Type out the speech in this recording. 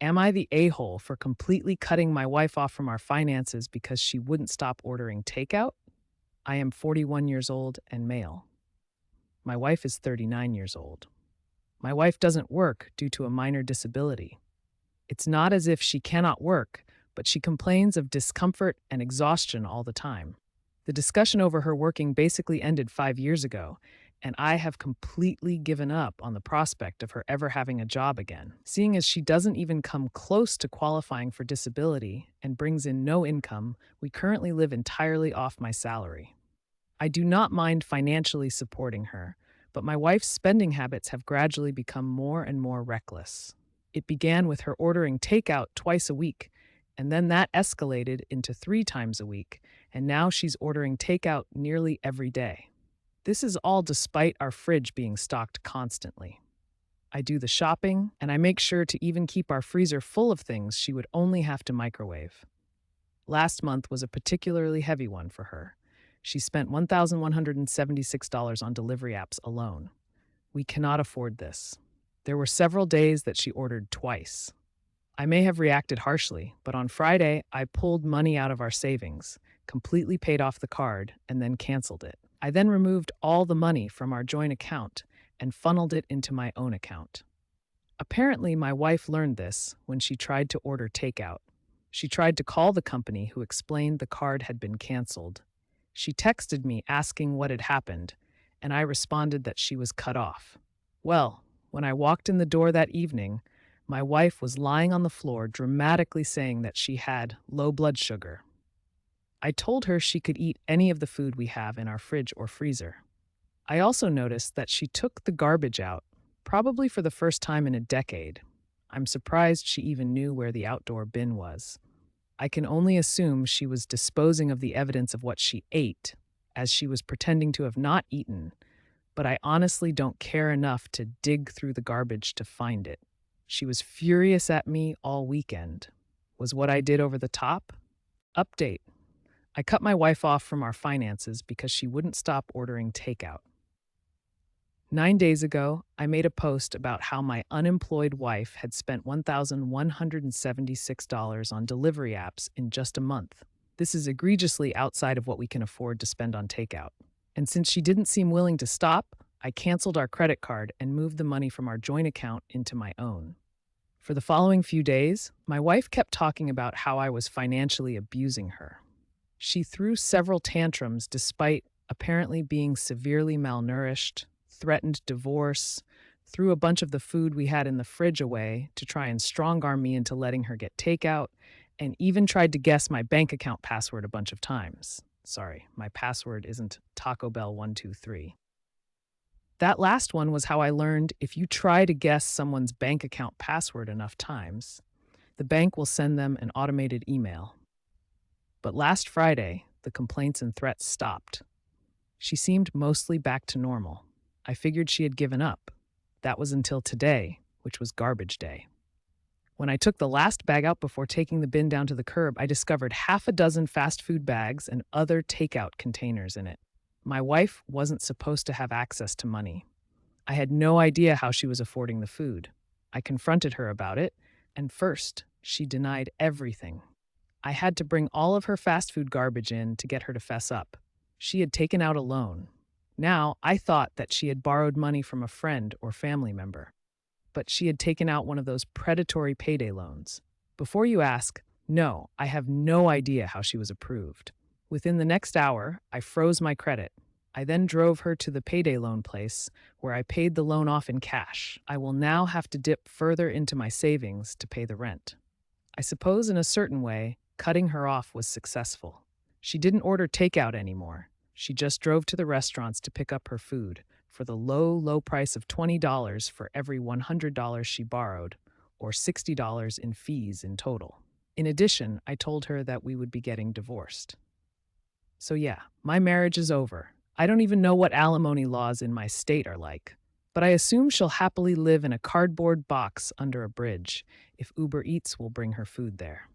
Am I the a-hole for completely cutting my wife off from our finances because she wouldn't stop ordering takeout? I am 41 years old and male. My wife is 39 years old. My wife doesn't work due to a minor disability. It's not as if she cannot work, but she complains of discomfort and exhaustion all the time. The discussion over her working basically ended 5 years ago, and I have completely given up on the prospect of her ever having a job again, seeing as she doesn't even come close to qualifying for disability and brings in no income. We currently live entirely off my salary. I do not mind financially supporting her, but my wife's spending habits have gradually become more and more reckless. It began with her ordering takeout twice a week, and then that escalated into 3 times a week, and now she's ordering takeout nearly every day. This is all despite our fridge being stocked constantly. I do the shopping, and I make sure to even keep our freezer full of things she would only have to microwave. Last month was a particularly heavy one for her. She spent $1,176 on delivery apps alone. We cannot afford this. There were several days that she ordered twice. I may have reacted harshly, but on Friday, I pulled money out of our savings, completely paid off the card, and then canceled it. I then removed all the money from our joint account and funneled it into my own account. Apparently, my wife learned this when she tried to order takeout. She tried to call the company, who explained the card had been canceled. She texted me asking what had happened, and I responded that she was cut off. Well, when I walked in the door that evening, my wife was lying on the floor dramatically saying that she had low blood sugar. I told her she could eat any of the food we have in our fridge or freezer. I also noticed that she took the garbage out, probably for the first time in a decade. I'm surprised she even knew where the outdoor bin was. I can only assume she was disposing of the evidence of what she ate, as she was pretending to have not eaten, but I honestly don't care enough to dig through the garbage to find it. She was furious at me all weekend. Was what I did over the top? Update. I cut my wife off from our finances because she wouldn't stop ordering takeout. 9 days ago, I made a post about how my unemployed wife had spent $1,176 on delivery apps in just a month. This is egregiously outside of what we can afford to spend on takeout. And since she didn't seem willing to stop, I canceled our credit card and moved the money from our joint account into my own. For the following few days, my wife kept talking about how I was financially abusing her. She threw several tantrums despite apparently being severely malnourished, threatened divorce, threw a bunch of the food we had in the fridge away to try and strong-arm me into letting her get takeout, and even tried to guess my bank account password a bunch of times. Sorry, my password isn't Taco Bell 123. That last one was how I learned if you try to guess someone's bank account password enough times, the bank will send them an automated email. But last Friday, the complaints and threats stopped. She seemed mostly back to normal. I figured she had given up. That was until today, which was garbage day. When I took the last bag out before taking the bin down to the curb, I discovered half a dozen fast food bags and other takeout containers in it. My wife wasn't supposed to have access to money. I had no idea how she was affording the food. I confronted her about it, and first, she denied everything. I had to bring all of her fast food garbage in to get her to fess up. She had taken out a loan. Now, I thought that she had borrowed money from a friend or family member. But she had taken out one of those predatory payday loans. Before you ask, no, I have no idea how she was approved. Within the next hour, I froze my credit. I then drove her to the payday loan place, where I paid the loan off in cash. I will now have to dip further into my savings to pay the rent. I suppose in a certain way, cutting her off was successful. She didn't order takeout anymore. She just drove to the restaurants to pick up her food for the low price of $20 for every $100 she borrowed, or $60 in fees in total. In addition, I told her that we would be getting divorced. So yeah, my marriage is over. I don't even know what alimony laws in my state are like, but I assume she'll happily live in a cardboard box under a bridge if Uber Eats will bring her food there.